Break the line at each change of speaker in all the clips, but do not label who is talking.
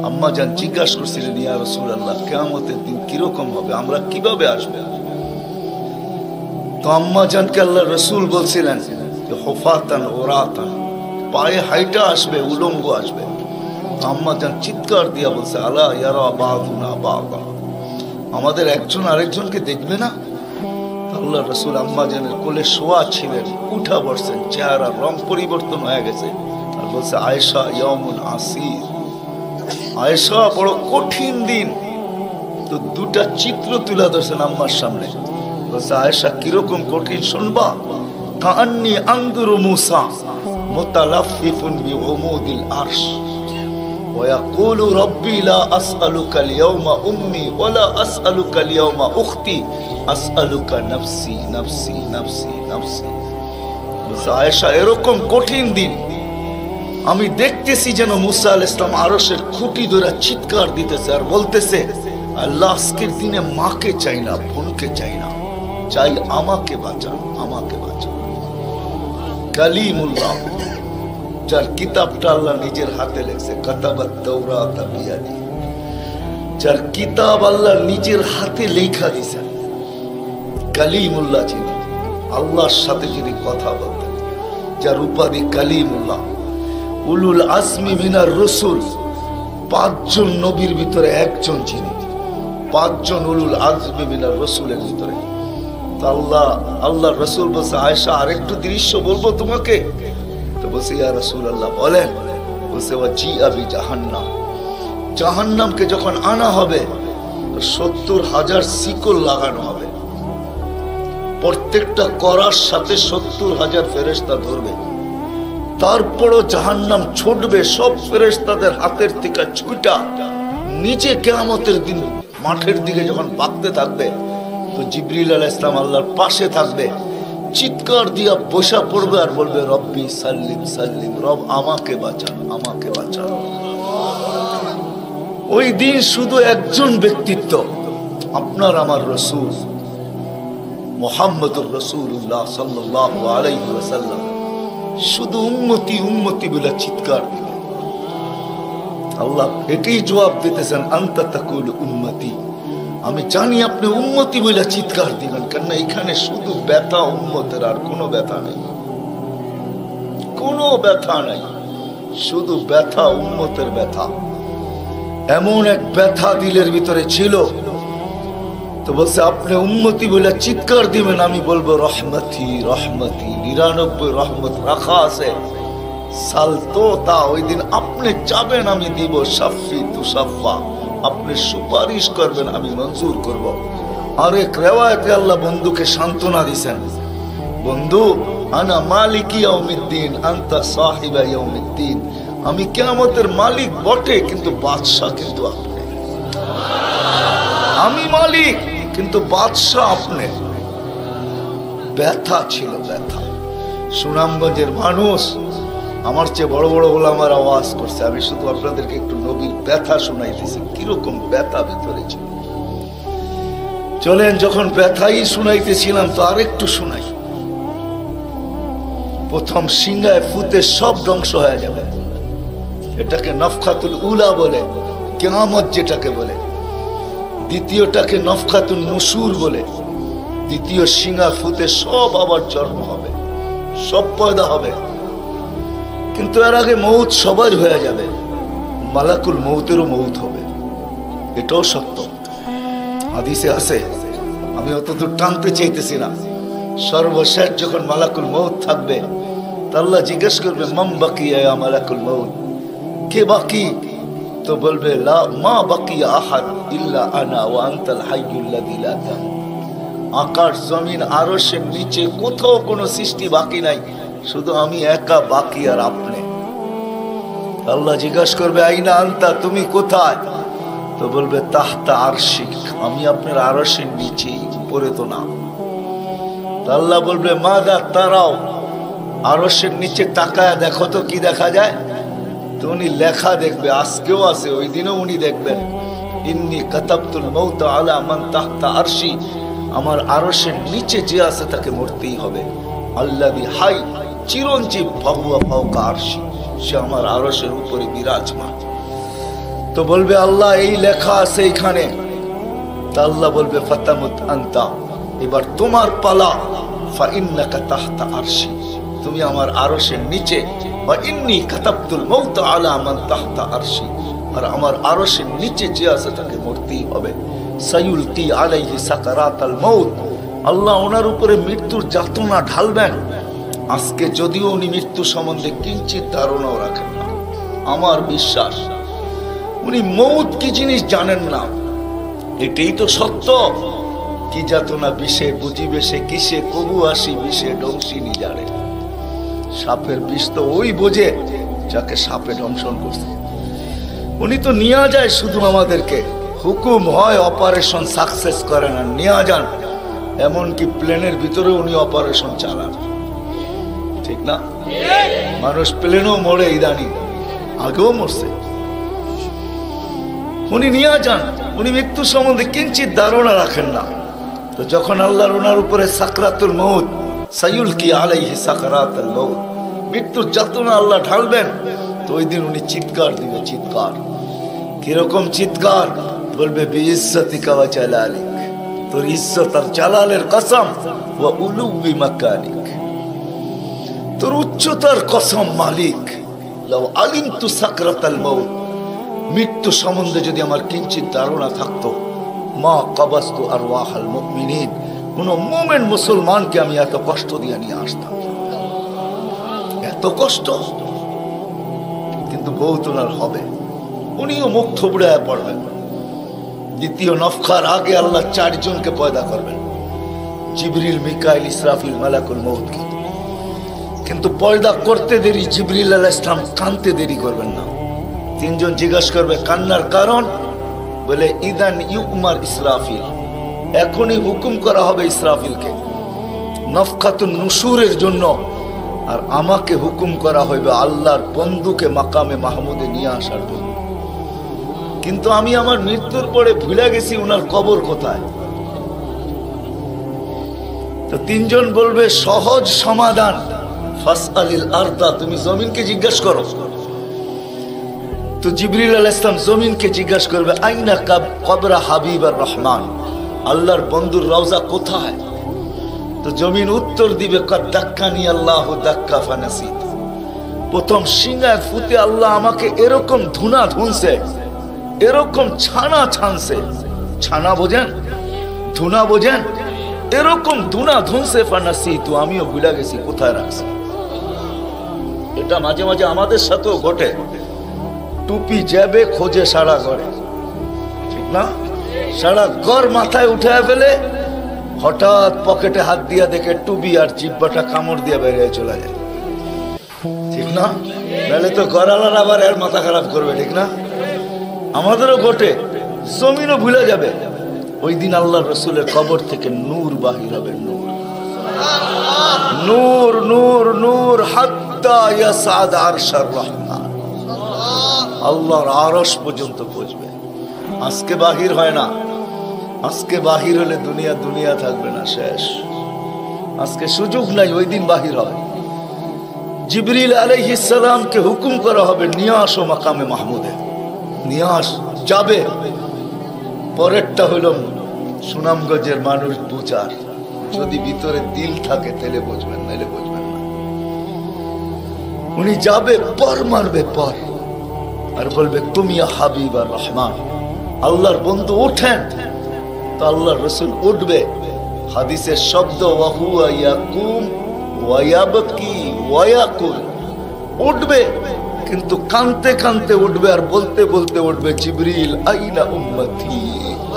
আম্মা জান জিজ্ঞাসা করছিলেন, ইয়া রাসূলুল্লাহ, কিয়ামতের দিন কিরকম হবে, আমরা কিভাবে আসবে? তো আম্মা জানকে আল্লাহ রসুল বলছিলেন যে হুফাতান ওরাতান, পায়ে হাইটা আসবে, উলঙ্গ আসবে। আম্মা জান চিৎকার দিয়া বলছে, আলা ইয়ারা বাদুনা বাদা, আমাদের একজন আরেকজনকে দেখবে না? আল্লাহ রসুল আম্মা জানের কোলে শোয়া ছিলেন, উঠা বসছেন, চেহারা রং পরিবর্তন হয়ে গেছে, আর বলছে, আয়েশা ইয়াউমুন আসির, আয়েশা বড় কঠিন দিন। তো দুটা চিত্র তুলে ধরছেন আম্মার সামনে, বলছে, আয়েশা কিরকম কঠিন শুনবা? কাআন্নী আনজুরু মূসা মুতালাফফিফুন বিউমুদিল আরশ ওয়া ইয়াকুলু রাব্বি লা আসআলুকা আল-ইয়াওমা উম্মি ওয়া লা আসআলুকা আল-ইয়াওমা উখতি আসআলুকা নাফসি নাফসি নাফসি নাফসি। বলছে, আয়েশা এরকম কঠিন দিন আমি দেখতেছি যেন মুসা আলাইহিস সালাম আরশের খুঁটি ধরে চিৎকার দিতেছে আর বলতেছে, আল্লাহ আজকের দিনে মাকে চাই না, বোনকে চাই না, চাই আমাকে বাঁচান, আমাকে বাঁচান। কালিমুল্লাহ, যার কিতাবটা আল্লাহ নিজের হাতে লেখছে, কাতাবাত তাওরাত বিয়াদি, যার কিতাব আল্লাহ নিজের হাতে লেখা দিয়েছেন, কালিমুল্লাহ যিনি, আল্লাহর সাথে যিনি কথা বলতেন, যার উপাধি কালিমুল্লাহ। উলুল আজমি মিনার রসুল, 5 জন নবীর ভিতরে একজন যিনি, 5 জন উলুল আজমি মিনার রসুলের ভিতরে। আল্লাহ রসুল বলছে, আয়েশা আরেকটু দৃশ্য বলবো তোমাকে? তো বলছে, ইয়া রাসূলুল্লাহ বলেন। বলছে, ওয়াজি আবি জাহান্নাম, জাহান্নামকে যখন আনা হবে 70,000 শিকল লাগানো হবে, প্রত্যেকটা করার সাথে 70,000 ফেরেশতা ধরবে। তারপরও জাহান্নাম ছুটবে, সব ফেরেশতাদের হাতের থেকে ছুটা নিচে কিয়ামতের দিন মাঠের দিকে যখন ভাগতে থাকবে, তো জিবরিল আলাইহিস সালাম আল্লাহর পাশে থাকবে, চিৎকার দিয়া বসা পড়বে আর বলবে, রব্বি সাল্লিম সাল্লিম, রব আমাকে বাঁচান, আমাকে বাঁচান। ওই দিন শুধু একজন ব্যক্তিত্ব, আপনার আমার রসূল মুহাম্মদুর রাসূলুল্লাহ সাল্লাল্লাহু আলাইহি ওয়াসাল্লাম শুধু উম্মতি উম্মতি বলে চিৎকার দিবে। আল্লাহ এটাই জবাব দিতেছেন, আনতা তাকুলু উম্মতি, আমি জানি আপনি উম্মতি বলে চিৎকার দিবেন, কেননা এখানে শুধু ব্যথা উম্মতের, আর কোনো ব্যথা নেই, কোনো ব্যথা নাই, শুধু ব্যথা উম্মতের ব্যথা। এমন এক ব্যথা দিলের ভিতরে ছিল, তো বলছে আপনি উম্মতি বলে চিৎকার দিবেন, আমি বলবো রহমতি রহমতি, 99 রহমত রাখা আছে, সালতো তা, ওই দিন আপনি চাবেন আমি দিব, শাফি তুসাফা, আপনি সুপারিশ করবেন আমি মঞ্জুর করব। আর এক রিওয়ায়াতে আল্লাহ বন্ধুকে সান্ত্বনা দিয়েছেন, বন্ধু আনা মালিকি ইয়াউমিদ্দিন আনতা সাহিবা ইয়াউমিদ্দিন, আমি কিয়ামতের মালিক বটে কিন্তু বাদশা কিন্তু আপনি, আমি মালিক কিন্তু বাদশা আপনি। ব্যথা ছিল, ব্যথা। সুনামগঞ্জের মানুষ আমার চেয়ে বড় বড় ওলামার আওয়াজ করছে, আমি শুধু আপনাদেরকে একটু নবীর ব্যথা শুনাইতেছি, কিরকম ব্যথা ভিতরে ছিল। চলেন, যখন ব্যথাই শুনাইতেছিলাম তো আরেকটু শুনাই। প্রথম সিংহায় ফুতে সব ধ্বংস হয়ে যাবে, এটাকে নফখাতুল উলা বলে, কিয়ামত যেটাকে বলে। দ্বিতীয়টাকে নফখাতুন নুশুর বলে, দ্বিতীয় সিংহা ফুতে সব আবার জন্ম হবে, সব পয়দা হবে। কিন্তু এর আগে মৌত সবার হয়ে যাবে, মালাকুল মৌতেরও মৌত হবে, এটাও সত্য, হাদিসে আছে। আমি অতদূর টানতে চাইতেছি না। সর্বশেষ যখন মালাকুল মৌত থাকবে, আল্লাহ জিজ্ঞেস করবে, মাম বাকিয়া ইয়া মালাকুল মৌত, কে বাকি? তো বলবে, লা মা বাকিয়া আহাদ ইল্লা আনা ওয়া আনতাল হাইয়ুল লাযী লা তামুত। আকাশ জমিন আরশের নিচে কোথাও কোনো সৃষ্টি বাকি নাই, শুধু আমি একা বাকি আর আপনি। আল্লাহ জিজ্ঞাসা করবে, আইনা আনতা, তুমি কোথায়? তো বলবে, তাহতা আরশিক, আমি আপনার আরশের নিচে, উপরে তো না। আল্লাহ বলবে, মাদা তারাও, আরশের নিচে তাকায় দেখো তো কি দেখা যায়? তো উনি লেখা দেখবে, আজকেও আছে, ওই দিনও উনি দেখবেন, ইন্নী কাতাবতুল মাউত আলা মান তাহতা আরশি, আমার আরশের নিচে যে আছে তাকে মরতেই হবে। আল্লাযী হাই, চিরঞ্জীব, ফাহুয়া ফাওকা আরশি, সে আমার আরশের উপরে বিরাজমান। তো তো বলবে আল্লাহ এই লেখা আছে এইখানে, তা আল্লাহ বলবে ফাতামুত আনতা, এবার তোমার পালা। ফাইন্নাকা তাহতা আরশি, তুমি আমার আরশের নিচে। ওয়া ইন্নী কাতাবতুল মাউত আলা মান তাহতা আরশি, আর আমার আরশের নিচে যে আছে তাকে মরতেই হবে। সায়ুলকি আলাইহি সাকারাতাল মাউত, আল্লাহ ওনার উপরে মৃত্যুর যাতনা ঢালবেন। আজকে যদিও উনি মৃত্যু সম্বন্ধে কিঞ্চিত ধারণাও রাখেন না, আমার বিশ্বাস উনি মৌত কি জিনিস জানেন না, এটাই তো সত্য। কি যাতনা বিষে বুঝিবে সে কিসে, কবু আসি বিষে ডংসিনি জানে। সাপের বিষ তো ওই বোঝে যাকে সাপে দংশন করছে। উনি তো নিয়ে যায় শুধু আমাদেরকে, হুকুম হয় অপারেশন সাকসেস করেন আর নিয়ে যান। এমনকি প্লেনের ভিতরে উনি অপারেশন চালান, ঠিক না? মানুষ প্লেনও মরে ইদানিং, আগেও মরছে। উনি নিয়ে যান, উনি মৃত্যু সম্বন্ধে কিঞ্চিত ধারণা রাখেন না। তো যখন আল্লাহর ওনার উপরে সাকরাতুল মউত, সায়ুলকি আলাইহি সাকরাতুল মউত, মৃত্যুর যাতনা আল্লাহ ঢালবেন, তো ওই দিন উনি চিৎকার দিবে, চিৎকার। কিরকম চিৎকার? বলবে বিইজ্জতিকা ওয়া জালালিক, তোর ইজ্জত আর জালালের কসম, ওয়া উলুবি মাকানিক, তোর উচ্চতার কসম মালিক। লাউ আলিমতু সাকরাতাল মউত, মৃত্যু সম্বন্ধে যদি আমার কিঞ্চিত ধারণা থাকতো, মা কাবাস্তু আরওয়াহাল মুমিনিন, কোন মুমিন মুসলমানকে আমি এত কষ্ট দিয়ে নিয়ে আসতাম, এত কষ্ট। কিন্তু বহুত ওনার হবে, উনিও মুখ থুবড়ায় পড়বেন। দ্বিতীয় নফখার আগে আল্লাহ 4 জনকে পয়দা করবেন, জিবরিল, মিকাইল, ইসরাফিল, মালাকুল মউতকে। কিন্তু পয়দা করতে দেরি, জিবরিল আলাইহিস সালাম কানতে দেরি করবেন না। 3 জন জিজ্ঞাসা করবে কান্নার কারণ, বলে ইদান ইউমার ইসরাফিল, এখনই হুকুম করা হবে ইসরাফিলকে নফখাতুন নুশুরের জন্য, আর আমাকে হুকুম করা হইবে আল্লাহর বন্ধুকে মাকামে মাহমুদে নিয়ে আসার জন্য। কিন্তু আমি আমার মৃত্যুর পরে ভুলে গেছি ওনার কবর কোথায়। তো 3 জন বলবে সহজ সমাধান, ফাসআলিল আরদা, তুমি জমিনকে জিজ্ঞাসা করো। তো জিবরিল আলাইহিস সালাম জমিনকে জিজ্ঞাসা করবে আইনা কবরা হাবিবার রহমান, আল্লাহর বন্ধুর রওজা কোথায়? তো জমিন উত্তর দিবে কদ দাক্কানি আল্লাহু দাক্কা ফানাসিত, প্রথম সিংহায় ফুতে আল্লাহ আমাকে এরকম ধুনা ধুনছে, এরকম ছানা ছানছে। ছানা বোঝেন? ধুনা বোঝেন? এরকম ধুনা ধুনছে ফানাসিত, আমিও ভুলে গেছি কোথায় রাখছি। এটা মাঝে মাঝে আমাদের সাথেও ঘটে। টুপি যাবে খোঁজে সারা ঘরে, ঠিক না? সারা ঘর মাথায় উঠায় ফেলে, হঠাৎ পকেটে হাত দিয়া দেখে টুপি আর জিব্বাটা কামড় দিয়ে বেরিয়ে চলে যায়, ঠিক না? নাহলে তো ঘরালার আবার এর মাথা খারাপ করবে, ঠিক না? আমাদেরও ঘটে, জমিনও ভুলে যাবে। ওই দিন আল্লাহ রসুলের কবর থেকে নূর বাহির হবে, নূর, নূর, নূর, নূর, হাত্তা ইয়াসাদ আরশার রহমান, আল্লাহর আরশ পর্যন্ত পৌঁছবে। আজকে বাহির হয় না, আজকে বাহির হলে দুনিয়া দুনিয়া থাকবে না, শেষ। আজকে সুযোগ নাই, ওই দিন বাহির হয়। জিবরিল আলাইহিস সালামকে হুকুম করা হবে নিয়ে আসো মাকামে মাহমুদে, নিয়ে আস, যাবে। পরেরটা হলো সুনামগঞ্জের মানুষ বুঝার, যদি ভিতরে দিল থাকে তাহলে বুঝবেন, নাহলে বুঝবেন না। উনি যাবে, পর মারবে পর, আর বলবে তুমি হাবিব আর রহমান, আল্লাহর বন্ধু ওঠেন। তো আল্লাহর রসুল উঠবে, হাদিসের শব্দ ওয়াহুয়া ইয়াকুম ওয়া ইয়াবকি ওয়া ইয়াকুল, উঠবে কিন্তু কানতে কানতে উঠবে, আর বলতে বলতে উঠবে জিবরিল আইনা উম্মতি,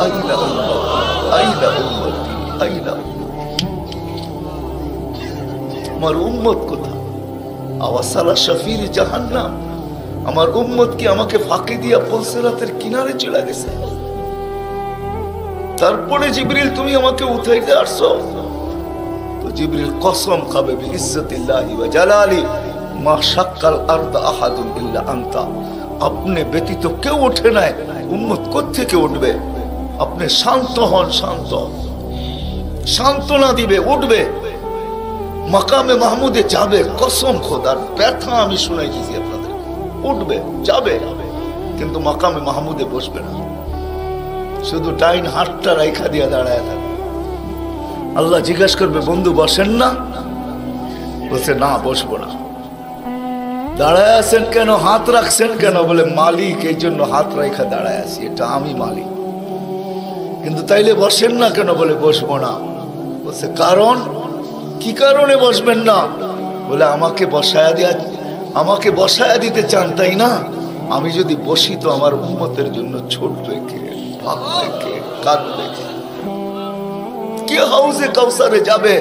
আইনা উম্মতি, আইনা উম্মতি, আইনা আমার উম্মত কোথায়? আওয়াসালা শাফির জাহান্নাম, আমার উম্মত কি আমাকে ফাঁকি দিয়া পুলসিরাতের কিনারে চলে গেছে? তারপরে জিবরিল তুমি আমাকে উঠাইতে আসছো। তো জিবরিল কসম খাবে বিইজ্জতিল্লাহি ওয়া জালালি মা শাক্কাল আরদ আহাদুন ইল্লা আনতা, আপনি ব্যতীত কেউ ওঠে নাই, উম্মত কোত্থেকে উঠবে? আপনি শান্ত হন, শান্ত, সান্ত্বনা দিবে, উঠবে, মাকামে মাহমুদে যাবে। কসম খোদার ব্যথা আমি শুনাই দিয়েছি আপনাদের, উঠবে, যাবে। কিন্তু মাকামে মাহমুদে বসবে না, শুধু ডাইন হাতটা রাইখা দিয়া দাঁড়ায় থাকবে। আল্লাহ জিজ্ঞাসা করবে, বন্ধু বসেন না? বলছে না, বসবো না। দাঁড়ায় আছেন কেন, হাত রাখছেন কেন? বলে মালিক এই জন্য হাত রাইখা দাঁড়ায় আছি, এটা আমি মালিক। কিন্তু তাইলে বসেন না কেন? বলে বসবো না। বলছে কারণ? কি কারণে বসবেন না? বলে আমাকে বসায়া দিতে চান তাই না? আমি যদি বসি তো আমার উম্মতের জন্য ছুটবে কে, ভাগবে কে, কাঁদবে কে? কে হাউজে কাউসারে যাবে?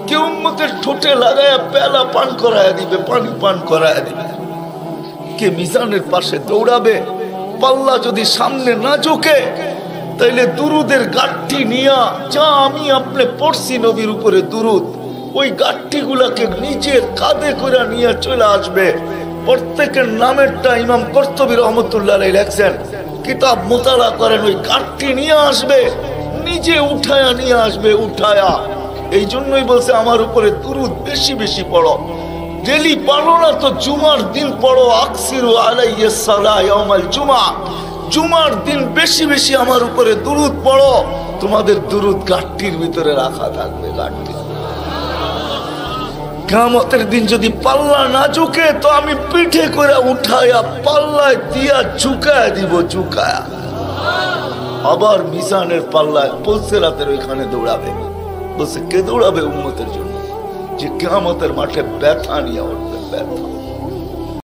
কে উম্মতের ঠোঁটে লাগায়া পেলা পান করায় দিবে, পানি পান করায় দিবে? কে মিজানের পাশে দৌড়াবে? পাল্লা যদি সামনে না ঝুঁকে তাইলে দুরুদের গাঠটি নিয়া, যা আমি আপনি পড়ছি নবীর উপরে দুরুদ, ওই গাঠটি গুলাকে নিজের কাঁধে করে নিয়ে চলে আসবে। প্রত্যেকের নামেরটা ইমাম কর্তুবী রহমতুল্লাহ আলাইহি লেখছেন, কিতাব মোতালা করেন, ওই গাঠটি নিয়ে আসবে, নিজে উঠায়া নিয়ে আসবে, উঠায়া। এই জন্যই বলছে আমার উপরে দুরুদ বেশি বেশি পড়ো। ডেলি পড়ো না তো জুমার দিন পড়ো, আকসিরু আলাইহিস সালাহ ইয়াউমাল জুমআ, জুমার দিন বেশি বেশি আমার উপরে দুরুদ পড়ো। তোমাদের দুরুদ গাঠটির ভিতরে রাখা থাকবে, গাঠটি। কিয়ামতের দিন যদি পাল্লা না ঝুঁকে তো আমি পিঠে করে উঠায়া পাল্লায় দিয়া ঝুঁকায়া দিব, ঝুঁকায়া। আবার মিজানের পাল্লায় পুলসিরাতের ওইখানে দৌড়াবে। বলছে কে দৌড়াবে? উম্মতের জন্য, যে কিয়ামতের মাঠে ব্যথা নিয়ে উঠবে, ব্যথা।